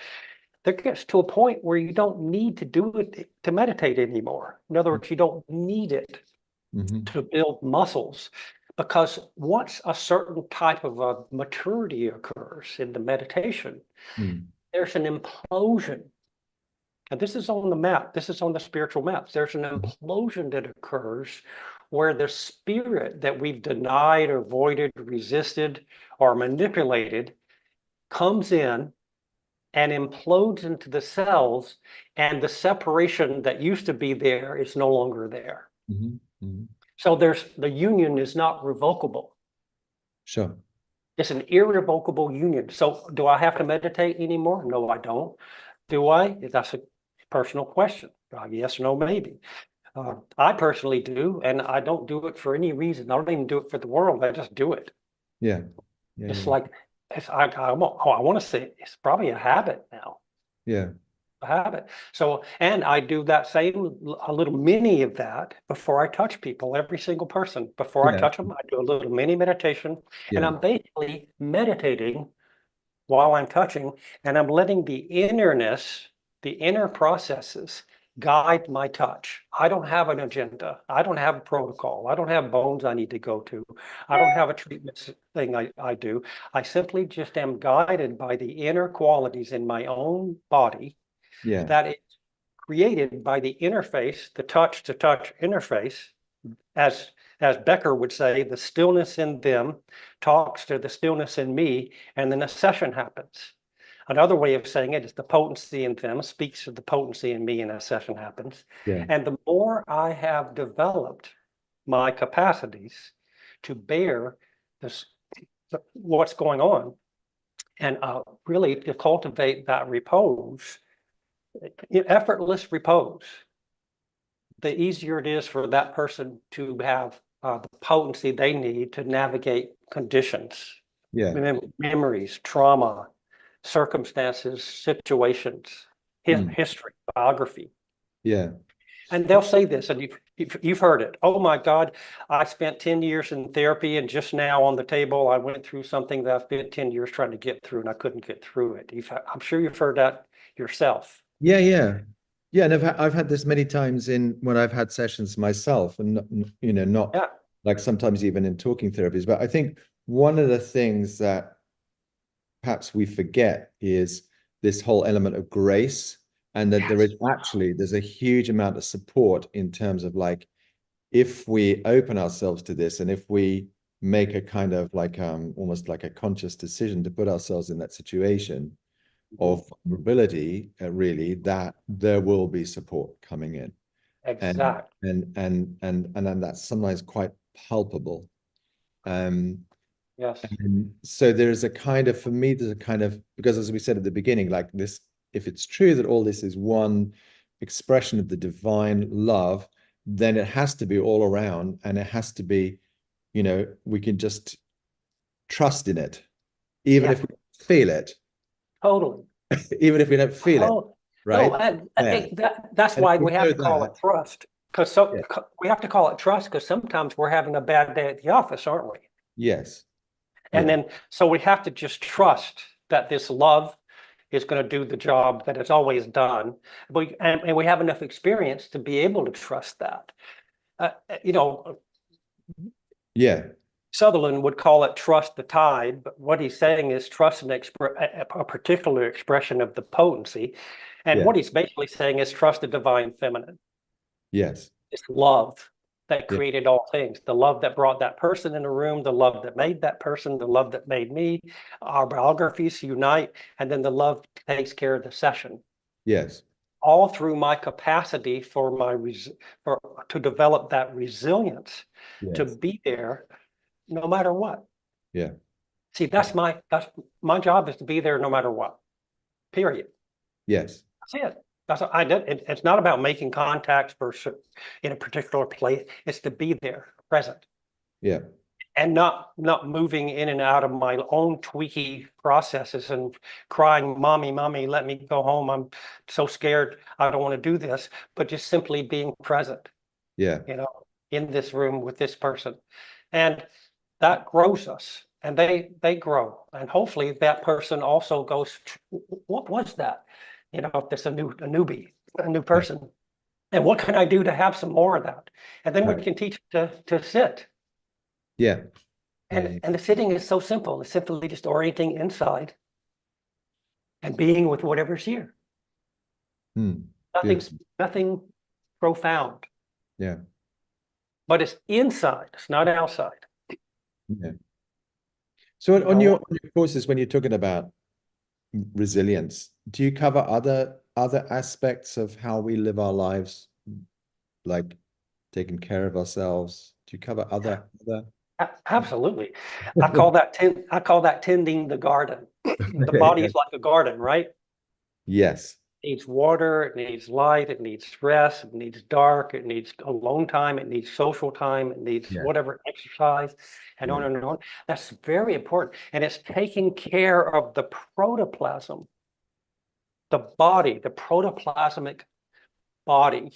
There gets to a point where you don't need to do it to meditate anymore. In other words, you don't need it Hmm. to build muscles, because once a certain type of a maturity occurs in the meditation, Mm. there's an implosion. And this is on the map. This is on the spiritual maps. There's an implosion that occurs where the spirit that we've denied or avoided, resisted, or manipulated comes in and implodes into the cells, and the separation that used to be there is no longer there. Hmm. Hmm. So the union is not revocable. Sure. It's an irrevocable union. So do I have to meditate anymore? No, I don't. Do I? That's a personal question. Yes, no, maybe. I personally do, and I don't do it for any reason. I don't even do it for the world. I just do it. Yeah. Yeah. It's Yeah. like I want to say it's probably a habit now. Yeah. A habit. So, and I do that same a little mini of that before I touch people, every single person. Before I Yeah. touch them, I do a little mini meditation, and Yeah. I'm basically meditating while I'm touching, and I'm letting the innerness, the inner processes guide my touch. I don't have an agenda. I don't have a protocol. I don't have bones I need to go to. I don't have a treatment thing I do. I simply just am guided by the inner qualities in my own body Yeah. that is created by the interface, the touch to touch interface, as Becker would say, the stillness in them talks to the stillness in me, and then a session happens. Another way of saying it is the potency in them speaks to the potency in me, and a session happens. Yeah. And the more I have developed my capacities to bear this, what's going on, and really to cultivate that repose, effortless repose, the easier it is for that person to have the potency they need to navigate conditions, Yeah. memories, trauma, circumstances, situations, history, biography. Yeah. And they'll say this, and you've heard it. Oh my God, I spent 10 years in therapy, and just now on the table, I went through something that I spent 10 years trying to get through, and I couldn't get through it. I'm sure you've heard that yourself. Yeah. Yeah. Yeah. And I've had this many times in when I've had sessions myself, and not Yeah. like sometimes even in talking therapies. But I think one of the things that perhaps we forget is this whole element of grace, and that there's a huge amount of support in terms of like, if we open ourselves to this, and if we make a kind of like almost like a conscious decision to put ourselves in that situation of vulnerability, really, that there will be support coming in. Exactly. And then that's sometimes quite palpable. Yes. And so there's a kind of, for me, there's a kind of, because as we said at the beginning, like this, if it's true that all this is one expression of the divine love, then it has to be all around, and it has to be, we can just trust in it, even if we don't feel it, Totally. even if we don't feel it, right? That's And why if we we have know to call it that, trust. Because we have to call it trust because sometimes we're having a bad day at the office, aren't we? yes, And yeah, then, so we have to just trust that this love is going to do the job that it's always done. And we have enough experience to be able to trust that. yeah, Sutherland would call it trust the tide, but what he's saying is trust a particular expression of the potency. And yeah, what he's basically saying is trust the divine feminine. yes, It's love that yeah, created all things, the love that brought that person in the room, the love that made that person, the love that made me. Our biographies unite, and then the love takes care of the session. yes, All through my capacity to develop that resilience to yes, be there no matter what. yeah, See, that's my job is to be there no matter what. Period. yes, That's it. That's what I did. It's not about making contacts in a particular place. It's to be there, present, yeah, and not moving in and out of my own tweaky processes and crying, "Mommy, mommy, let me go home. I'm so scared. I don't want to do this." But just simply being present, yeah, in this room with this person, and that grows us. And they grow, and hopefully that person also goes, "What was that?" If there's a newbie, a new person, and what can I do to have some more of that? And then we right, can teach to sit. yeah, And the sitting is so simple. It's simply just orienting inside and being with whatever's here. beautiful, Nothing profound, yeah, but it's inside. It's not outside. yeah. So on your courses, when you're talking about resilience, do you cover other aspects of how we live our lives, like taking care of ourselves? Do you cover other? Absolutely. I call that tending the garden. The body is like a garden, right? Yes. It needs water, it needs light, it needs rest, it needs dark, it needs alone time, it needs social time, it needs Yeah. whatever exercise, and on and on. That's very important. And it's taking care of the protoplasm, the body, the protoplasmic body,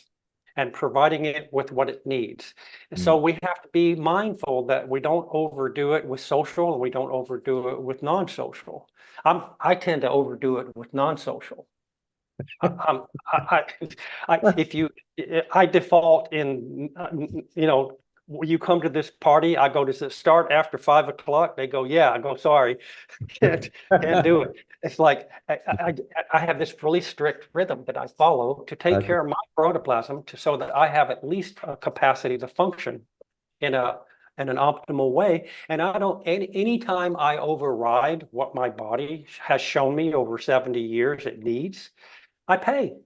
and providing it with what it needs. And so we have to be mindful that we don't overdo it with social, and we don't overdo it with non-social. I tend to overdo it with non-social. I default in, when you come to this party, I go, does it start after 5 o'clock? They go, yeah. I go, sorry, can't do it. It's like I have this really strict rhythm that I follow to take care of my protoplasm so that I have at least a capacity to function in an optimal way. And I don't, anytime I override what my body has shown me over 70 years it needs, I pay.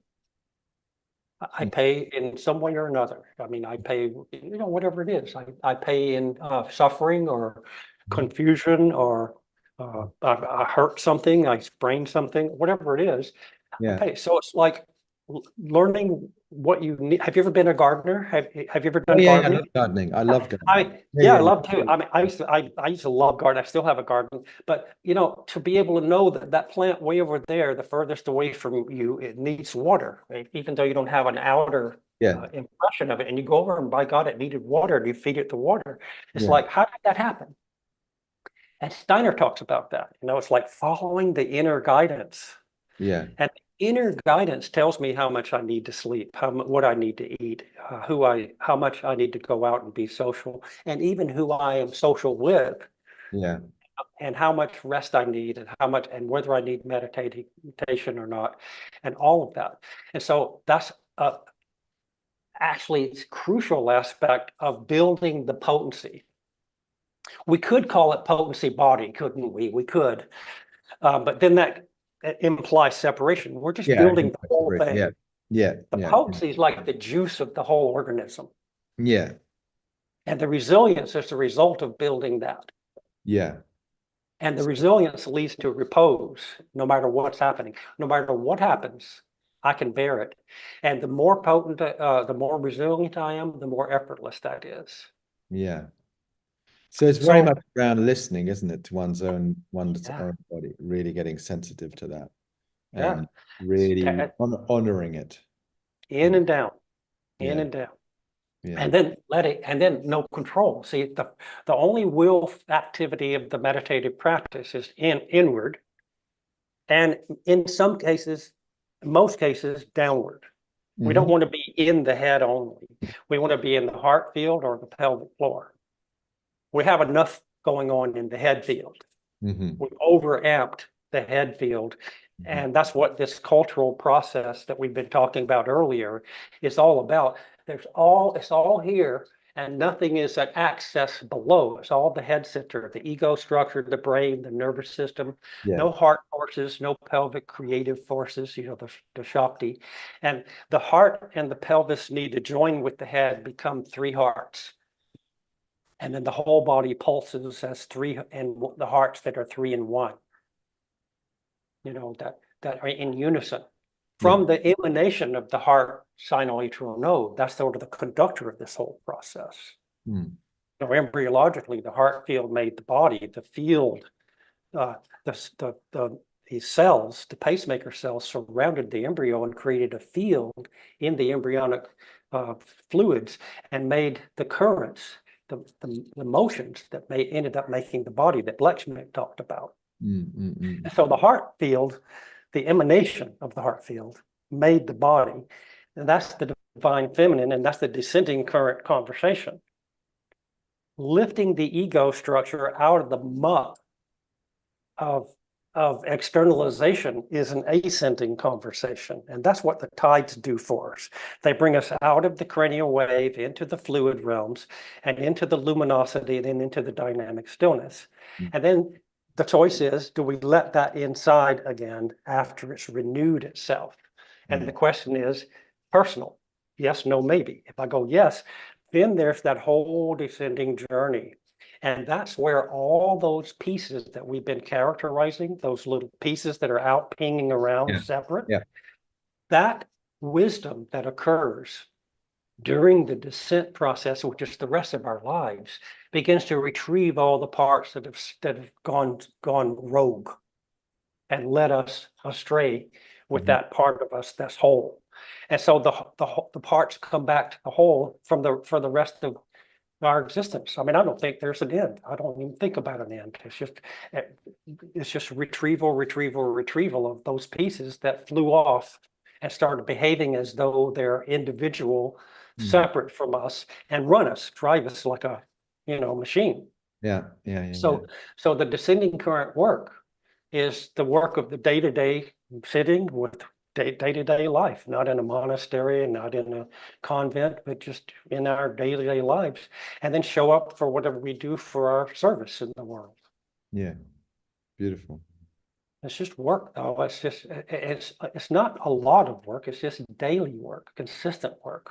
I pay in some way or another. I mean, I pay, whatever it is. I pay in suffering or confusion, or I hurt something, I sprained something, whatever it is. I Yeah. pay. So it's like learning what you need. Have you ever been a gardener? Have you ever Oh done yeah, I gardening? love gardening. I love gardening. I love to. I mean, I used to love garden. I still have a garden, but to be able to know that that plant way over there, the furthest away from you, it needs water, right? Even though you don't have an outer Yeah. impression of it, and you go over and by God, it needed water, and you feed it the water. It's Yeah. like, how did that happen? And Steiner talks about that. It's like following the inner guidance. Yeah. And inner guidance tells me how much I need to sleep, what I need to eat, how much I need to go out and be social, and even who I am social with, Yeah. and how much rest I need, and whether I need meditation or not, and all of that. And so that's actually it's a crucial aspect of building the potency. We could call it potency body, couldn't we? We could, but then that implies separation. We're just Yeah. building the whole thing. Yeah. Yeah. The Yeah. potency is like the juice of the whole organism. Yeah. And the resilience is the result of building that. Yeah. And the resilience leads to repose, no matter what's happening. No matter what happens, I can bear it. And the more potent, the more resilient I am, the more effortless that is. Yeah. So it's very much around listening, isn't it, to one's own body, really getting sensitive to that, and really honoring it. In and down, in Yeah. and down. Yeah. And then no control. See, the only will activity of the meditative practice is inward, and in some cases, most cases, downward. We don't want to be in the head only. We want to be in the heart field or the pelvic floor. We have enough going on in the head field. We've overamped the head field. And that's what this cultural process that we've been talking about earlier is all about. It's all here, and nothing is at access below. It's all the head center, the ego structure, the brain, the nervous system. Yeah. No heart forces, no pelvic creative forces, the Shakti. And the heart and the pelvis need to join with the head, become three hearts. And then the whole body pulses as three, and the hearts that are three in one. That are in unison. From the emanation of the heart sinoatrial node, that's sort of the conductor of this whole process. Embryologically, the heart field made the body. The field, the cells, the pacemaker cells surrounded the embryo and created a field in the embryonic fluids and made the currents, the motions that ended up making the body that Lechmick talked about. So the heart field, the emanation of the heart field, made the body. And that's the divine feminine, and that's the descending current conversation. Lifting the ego structure out of the muck of externalization is an ascending conversation. And that's what the tides do for us. They bring us out of the cranial wave into the fluid realms and into the luminosity and then into the dynamic stillness. And then the choice is, do we let that inside again after it's renewed itself? And the question is personal. Yes, no, maybe. If I go yes, then there's that whole descending journey. And that's where all those pieces that we've been characterizing, those little pieces that are out pinging around separate, that wisdom that occurs during the descent process, which is the rest of our lives, begins to retrieve all the parts that have gone rogue and led us astray with that part of us that's whole. And so the parts come back to the whole for the rest of our existence. I mean, I don't think there's an end. I don't even think about an end. It's just retrieval of those pieces that flew off and started behaving as though they're individual, Mm. separate from us, and run us, drive us like a, machine. Yeah, yeah, yeah, So, so the descending current work is the work of the day-to-day sitting with day-to-day life, not in a monastery and not in a convent, but just in our day-to-day lives, and then show up for whatever we do for our service in the world. yeah. Beautiful. It's just work, though. It's not a lot of work. It's just daily work, consistent work,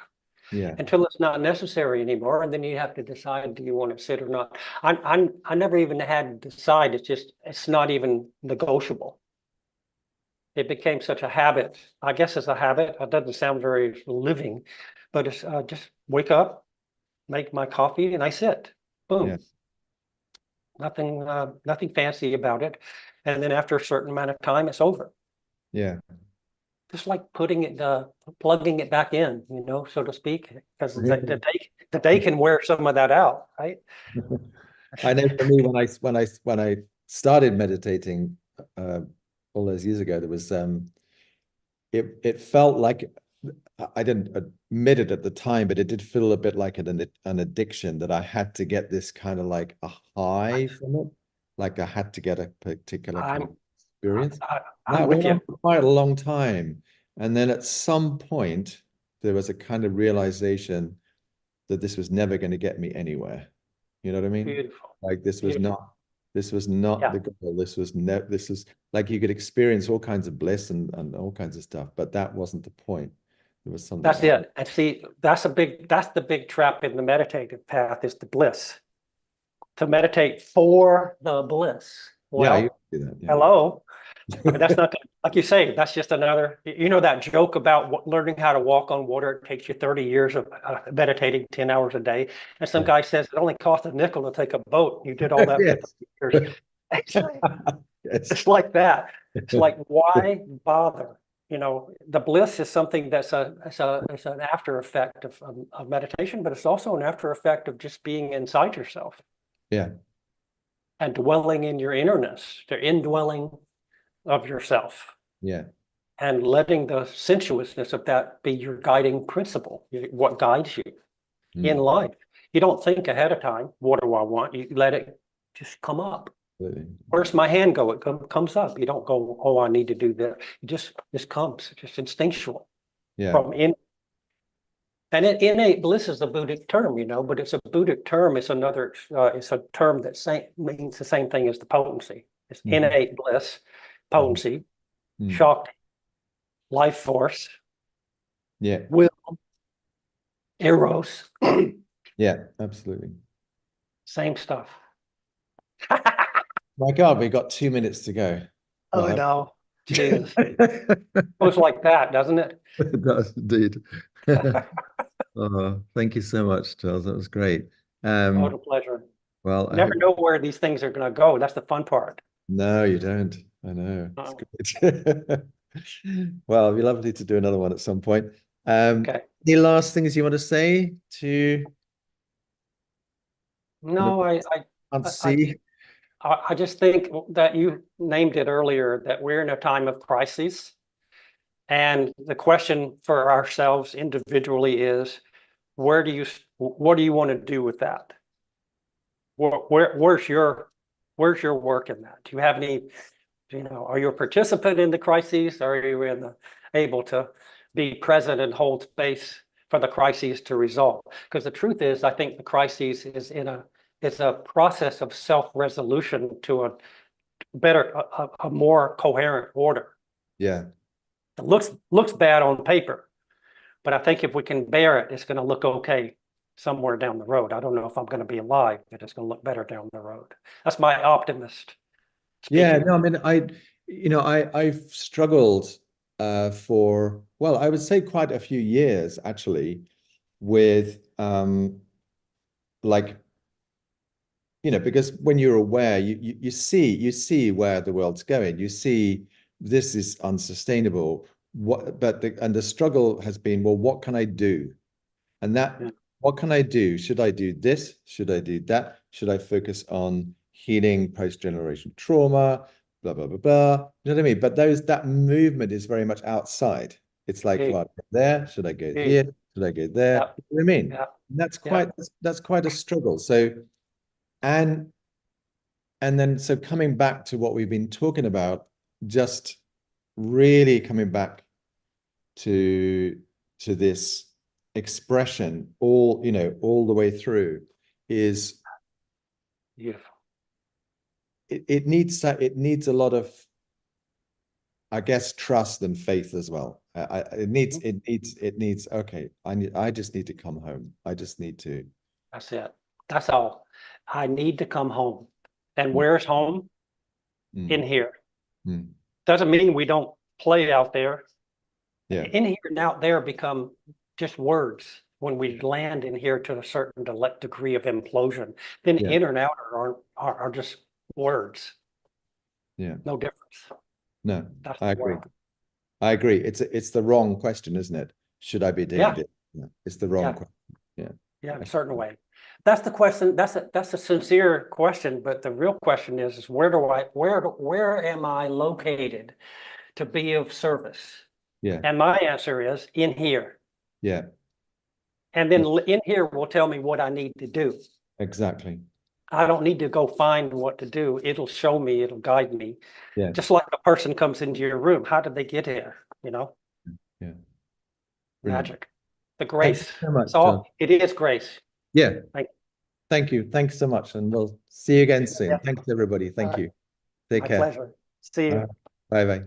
Yeah, until it's not necessary anymore, and then you have to decide, do you want to sit or not? I never even had to decide. It's not even negotiable. It became such a habit. I guess it's a habit. It doesn't sound very living, but it's just wake up, make my coffee, and I sit. Boom. yeah, Nothing fancy about it. And then after a certain amount of time, it's over. yeah. Just like plugging it back in, so to speak, because the day can wear some of that out, right? I know for me, when I started meditating all those years ago, there was it felt like, I didn't admit it at the time, but it did feel a bit like an addiction, that I had to get this kind of like a high from it, like I had to get a particular kind of experience. I'm That with went on you. for quite a long time, and then at some point there was a kind of realization that this was never going to get me anywhere. You know what I mean? Beautiful. Like this was Beautiful. not this was not Yeah. the goal. This is like you could experience all kinds of bliss and all kinds of stuff, but that wasn't the point. There was something That's else. it. And see, that's the big trap in the meditative path, is the bliss. To meditate for the bliss. Yeah, Well, you do that. Yeah. hello. But that's not, like you say, that's just another, that joke about learning how to walk on water. It takes you 30 years of meditating 10 hours a day. And some Yeah. guy says it only cost a nickel to take a boat. You did all that for Yes. 30 years. Yes. It's like that. It's like, why bother? The bliss is something that's it's an after effect of meditation, but it's also an after effect of just being inside yourself Yeah. and dwelling in your innerness, the indwelling of yourself, Yeah. and letting the sensuousness of that be your guiding principle, what guides you in Mm. life. You don't think ahead of time, what do I want? You let it just come up. Absolutely. Where's my hand go? It comes up. You don't go, oh, I need to do this. It just comes, just instinctual Yeah. from in. And innate bliss is a Buddhic term, but it's a Buddhic term. It's it's a term that means the same thing as the potency. It's Mhm. innate bliss, potency, Mm. Shakti, life force, Yeah. will, eros, Yeah. Absolutely. same stuff. My God, we've got 2 minutes to go. Oh, Well, no, Jesus. it Goes like that, doesn't it? does indeed. Oh, thank you so much, Charles. That was great. Total pleasure. Well, You I never hope. know where these things are going to go. That's the fun part. No, you don't. I know. Oh, It's good. Well, it'd be lovely to do another one at some point. okay. Any last things you want to say to No, can't I, see? I just think that you named it earlier, that we're in a time of crisis. And the question for ourselves individually is, what do you want to do with that? Where's your work in that? Do you have any, are you a participant in the crises? Are you able to be present and hold space for the crises to resolve? Because the truth is, I think the crises is a process of self-resolution to a better, a more coherent order. Yeah. It looks bad on paper, but I think if we can bear it, it's going to look okay somewhere down the road. I don't know if I'm going to be alive, but it's going to look better down the road. That's my optimist Yeah. speaking. No, I mean, I've struggled for, well, I would say quite a few years actually with like, because when you're aware, you see where the world's going. You see this is unsustainable. But the struggle has been, well, what can I do? And Yeah. what can I do? Should I do this? Should I do that? Should I focus on healing post-generation trauma? Blah, blah, blah, blah. You know what I mean? But that movement is very much outside. It's like, Big. well, there, should I go Big. here? Should I go there? Yeah. You know what I mean? Yeah. That's Yeah. quite a struggle. So, and then so coming back to what we've been talking about, just really coming back to this expression all, you know, all the way through is Beautiful. it needs a lot of, I guess, trust and faith as well. It needs, okay, I just need to come home. I just need to. That's it. That's all. I need to come home. And where's home? In here. Doesn't mean we don't play out there. Yeah. In here and out there become just words when we land in here to a certain degree of implosion. Then Yeah. in and out are just words. Yeah. No difference. No, That's I the agree. way. I agree. It's the wrong question, isn't it? Should I be doing Yeah. it? Yeah. It's the wrong Yeah. question. Yeah. Yeah, in a certain way. That's the question. That's a sincere question, but the real question is where am I located to be of service? Yeah. And my answer is in here. Yeah. And then in here will tell me what I need to do. Exactly. I don't need to go find what to do. It'll show me, it'll guide me. Yeah. Just like a person comes into your room. How did they get here? You know? Yeah. Brilliant. Magic. The grace. Thank you so much, It's all, John. it is grace. Yeah. Thank you. Thanks so much. And we'll see you again soon. Yeah. Thanks, everybody. Thank you. Take My care. pleasure. See you. Bye bye.